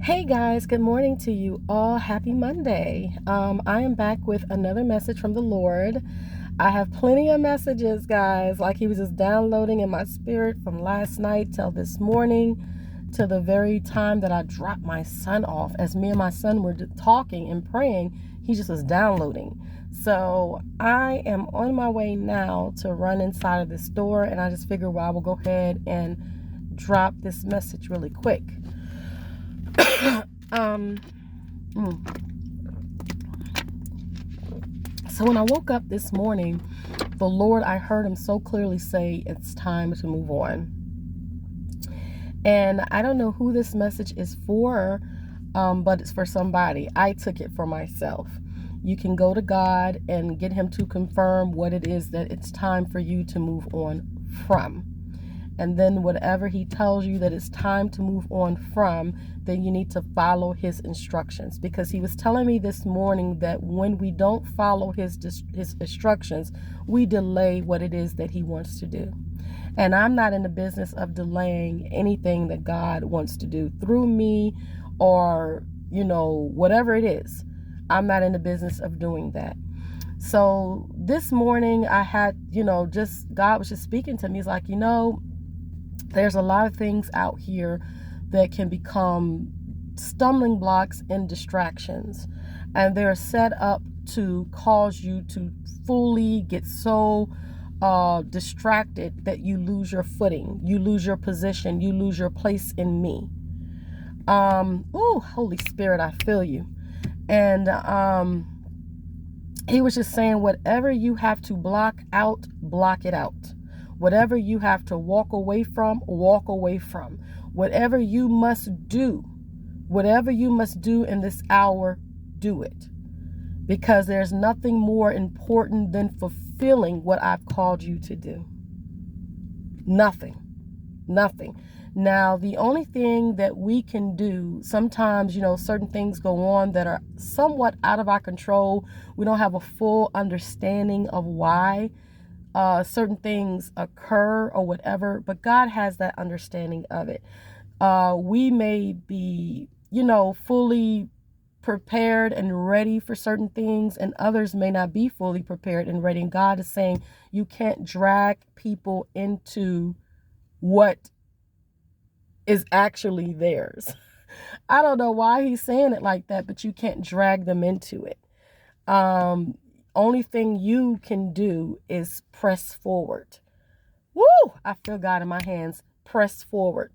Hey guys, good morning to you all. Happy Monday. I am back with another message from the Lord. I have plenty of messages, guys, like He was just downloading in my spirit from last night till this morning to the very time that I dropped my son off. As me and my son were talking and praying, he just was downloading. So I am on my way now to run inside of the store, and I just figured, well, I will go ahead and drop this message really quick. um, So when I woke up this morning, the Lord, I heard Him so clearly say, it's time to move on. And I don't know who this message is for, but it's for somebody. I took it for myself. You can go to God and get Him to confirm what it is that it's time for you to move on from. And then whatever He tells you that it's time to move on from, then you need to follow His instructions. Because He was telling me this morning that when we don't follow His instructions, we delay what it is that He wants to do. And I'm not in the business of delaying anything that God wants to do through me or, whatever it is. I'm not in the business of doing that. So this morning I had, God was just speaking to me. He's like, there's a lot of things out here that can become stumbling blocks and distractions. And they're set up to cause you to fully get so distracted that you lose your footing, you lose your position, you lose your place in me. Holy Spirit, I feel you. And He was just saying, whatever you have to block it out. Whatever you have to walk away from. Whatever you must do in this hour, do it. Because there's nothing more important than fulfilling what I've called you to do. Nothing. Now, the only thing that we can do, sometimes, certain things go on that are somewhat out of our control. We don't have a full understanding of why certain things occur or whatever, but God has that understanding of it. We may be, fully prepared and ready for certain things, and others may not be fully prepared and ready. And God is saying you can't drag people into what is actually theirs. I don't know why He's saying it like that, but you can't drag them into it. Only thing you can do is press forward. Woo! I feel God in my hands. Press forward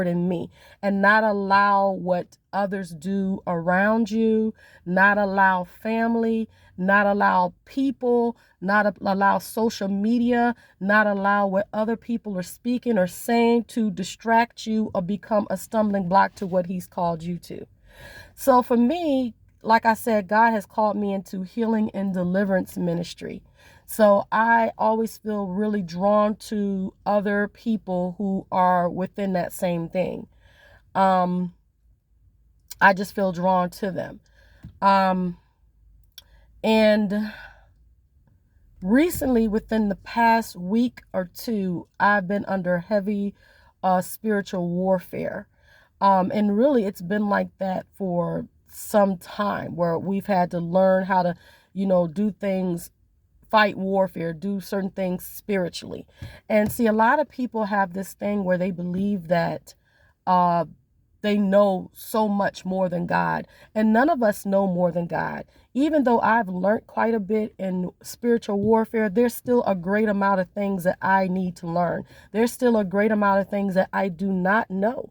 in me, and not allow what others do around you, not allow family, not allow people, not allow social media, not allow what other people are speaking or saying to distract you or become a stumbling block to what He's called you to. So for me, like I said, God has called me into healing and deliverance ministry. So I always feel really drawn to other people who are within that same thing. I just feel drawn to them. And recently, within the past week or two, I've been under heavy spiritual warfare. And really, it's been like that for some time, where we've had to learn how to, do things, fight warfare, do certain things spiritually. And see, a lot of people have this thing where they believe that they know so much more than God. And none of us know more than God. Even though I've learned quite a bit in spiritual warfare, there's still a great amount of things that I need to learn. There's still a great amount of things that I do not know.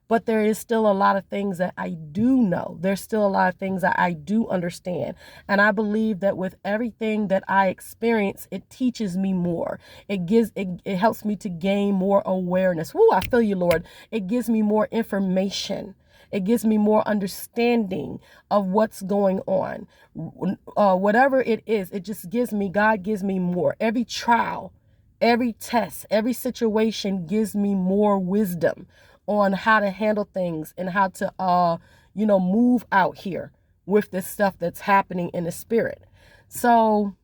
But there is still a lot of things that I do know. There's still a lot of things that I do understand. And I believe that with everything that I experience, it teaches me more. It helps me to gain more awareness. Woo, I feel you, Lord. It gives me more information. It gives me more understanding of what's going on. Whatever it is, God gives me more. Every trial, every test, every situation gives me more wisdom on how to handle things and how to, move out here with this stuff that's happening in the spirit. So,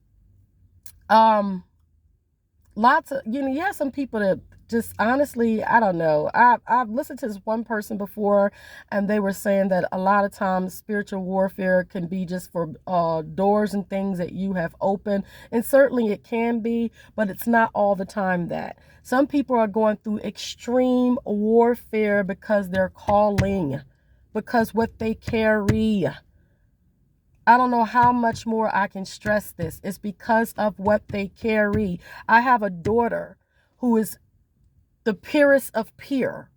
lots of, you have some people that just honestly, I don't know. I've listened to this one person before, and they were saying that a lot of times spiritual warfare can be just for doors and things that you have opened, and certainly it can be, but it's not all the time that. Some people are going through extreme warfare because they're calling, because what they carry. I don't know how much more I can stress this. It's because of what they carry. I have a daughter who is the purest of pure,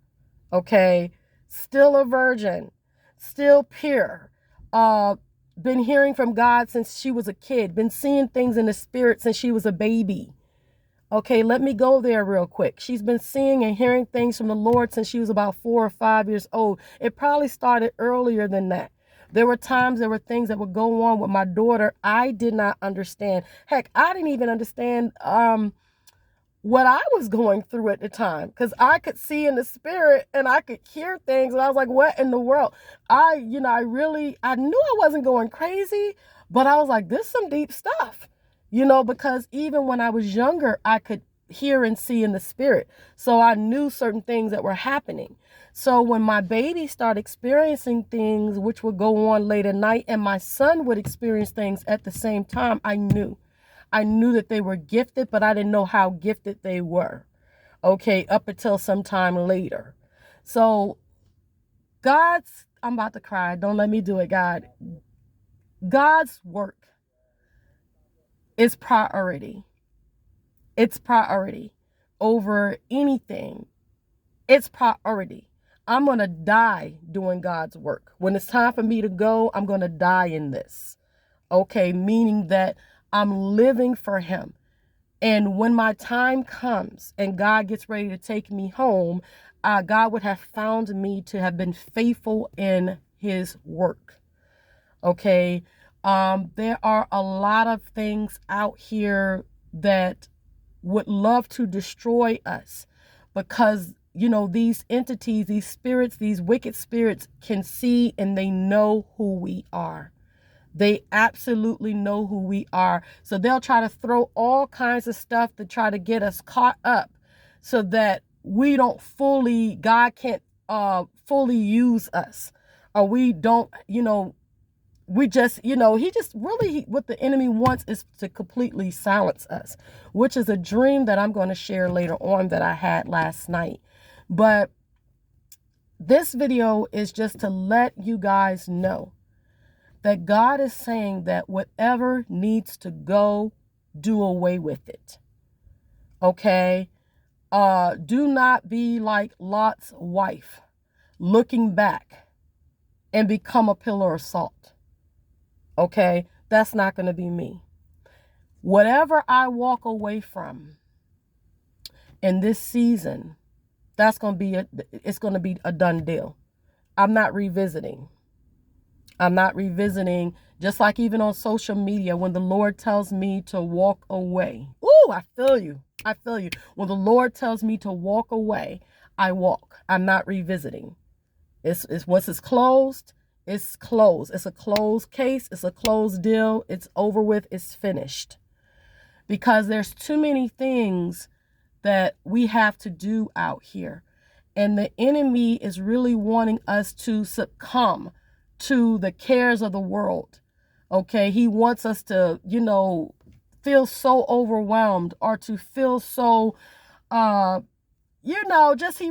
okay? Still a virgin, still pure. Been hearing from God since she was a kid, been seeing things in the spirit since she was a baby. Okay, let me go there real quick. She's been seeing and hearing things from the Lord since she was about 4 or 5 years old. It probably started earlier than that. There were times, there were things that would go on with my daughter I did not understand. Heck, I didn't even understand what I was going through at the time, because I could see in the spirit and I could hear things, and I was like, what in the world? I knew I wasn't going crazy, but I was like, this is some deep stuff, because even when I was younger, I could hear and see in the spirit. So I knew certain things that were happening. So when my baby started experiencing things which would go on late at night, and my son would experience things at the same time, I knew that they were gifted, but I didn't know how gifted they were. Okay, up until some time later. So I'm about to cry. Don't let me do it, God. God's work is priority. It's priority over anything. It's priority. I'm going to die doing God's work. When it's time for me to go, I'm going to die in this. Okay, meaning that I'm living for him. And when my time comes and God gets ready to take me home, God would have found me to have been faithful in his work. Okay, there are a lot of things out here that would love to destroy us because these entities, these spirits, these wicked spirits can see and they know who we are. They absolutely know who we are. So they'll try to throw all kinds of stuff to try to get us caught up so that we don't God can't fully use us. Or we don't, we just, what the enemy wants is to completely silence us, which is a dream that I'm going to share later on that I had last night. But this video is just to let you guys know that God is saying that whatever needs to go, do away with it. Okay? Do not be like Lot's wife, looking back and become a pillar of salt. Okay? That's not going to be me. Whatever I walk away from in this season, it's going to be a done deal. I'm not revisiting. Just like even on social media, when the Lord tells me to walk away. Ooh, I feel you. When the Lord tells me to walk away, I walk. I'm not revisiting. It's once it's closed, it's closed. It's a closed case. It's a closed deal. It's over with. It's finished. Because there's too many things that we have to do out here. And the enemy is really wanting us to succumb to the cares of the world. Okay, he wants us to, feel so overwhelmed or to feel so, he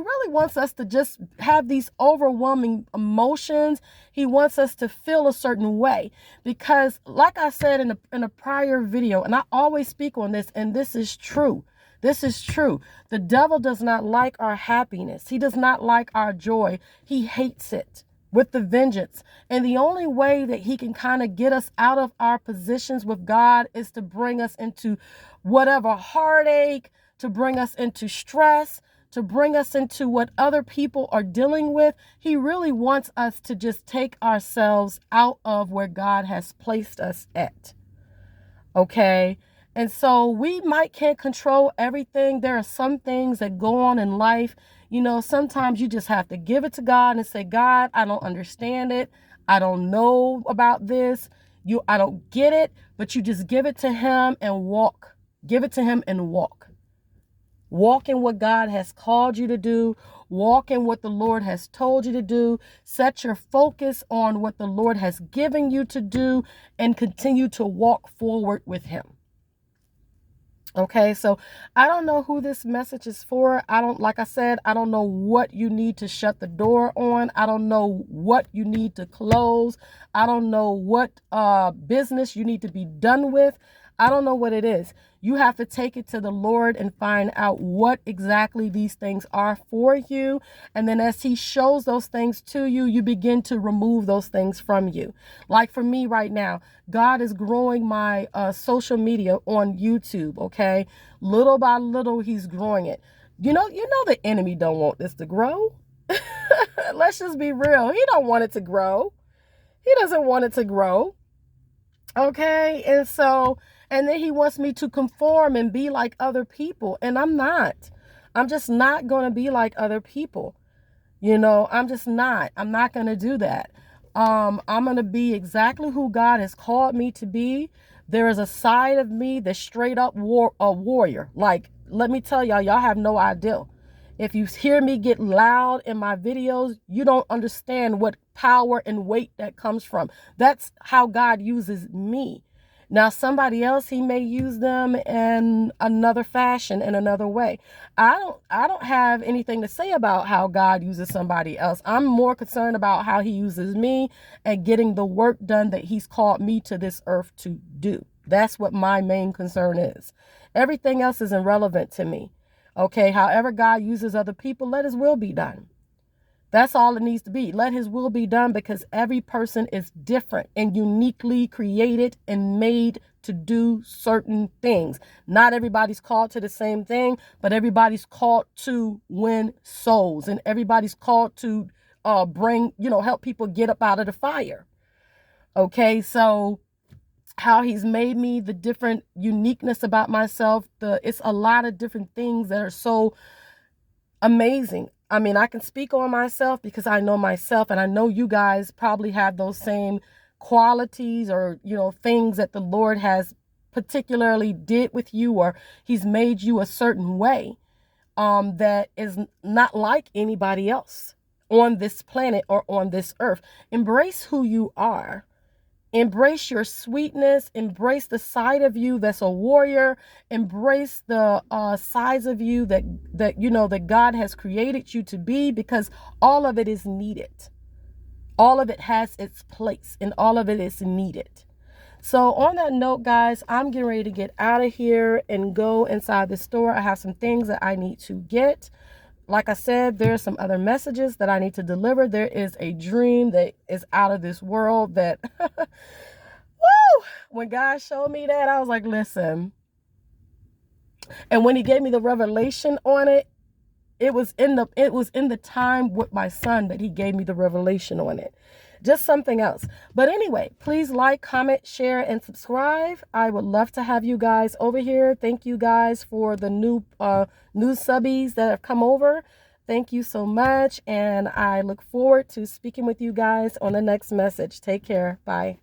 really wants us to just have these overwhelming emotions. He wants us to feel a certain way because, like I said in a prior video, and I always speak on this, and this is true. The devil does not like our happiness. He does not like our joy. He hates it with the vengeance. And the only way that he can kind of get us out of our positions with God is to bring us into whatever heartache, to bring us into stress, to bring us into what other people are dealing with. He really wants us to just take ourselves out of where God has placed us at. Okay? And so we can't control everything. There are some things that go on in life. Sometimes you just have to give it to God and say, God, I don't understand it. I don't know about this. I don't get it, but you just give it to him and walk. Give it to him and walk. Walk in what God has called you to do. Walk in what the Lord has told you to do. Set your focus on what the Lord has given you to do and continue to walk forward with him. Okay, so I don't know who this message is for. Like I said, I don't know what you need to shut the door on. I don't know what you need to close. I don't know what business you need to be done with. I don't know what it is. You have to take it to the Lord and find out what exactly these things are for you. And then as he shows those things to you, you begin to remove those things from you. Like for me right now, God is growing my social media on YouTube, okay? Little by little, he's growing it. You know the enemy don't want this to grow. Let's just be real. He don't want it to grow. He doesn't want it to grow. Okay? And then he wants me to conform and be like other people. And I'm not. I'm just not going to be like other people. I'm just not. I'm not going to do that. I'm going to be exactly who God has called me to be. There is a side of me that's straight up a warrior. Like, let me tell y'all have no idea. If you hear me get loud in my videos, you don't understand what power and weight that comes from. That's how God uses me. Now, somebody else, he may use them in another fashion, in another way. I don't have anything to say about how God uses somebody else. I'm more concerned about how he uses me and getting the work done that he's called me to this earth to do. That's what my main concern is. Everything else is irrelevant to me. Okay, however God uses other people, let his will be done. That's all it needs to be. Let his will be done, because every person is different and uniquely created and made to do certain things. Not everybody's called to the same thing, but everybody's called to win souls, and everybody's called to help people get up out of the fire. Okay, so how he's made me, the different uniqueness about myself, it's a lot of different things that are so amazing. I mean, I can speak on myself because I know myself, and I know you guys probably have those same qualities or, things that the Lord has particularly did with you, or he's made you a certain way that is not like anybody else on this planet or on this earth. Embrace who you are. Embrace your sweetness. Embrace the side of you that's a warrior. Embrace the sides of you that God has created you to be, because all of it is needed. All of it has its place, and all of it is needed. So on that note, guys, I'm getting ready to get out of here and go inside the store. I have some things that I need to get. Like I said, there's some other messages that I need to deliver. There is a dream that is out of this world that, woo! When God showed me that, I was like, listen. And when he gave me the revelation on it, it was in the time with my son that he gave me the revelation on it. Just something else. But anyway, please like, comment, share, and subscribe. I would love to have you guys over here. Thank you guys for the new subbies that have come over. Thank you so much. And I look forward to speaking with you guys on the next message. Take care. Bye.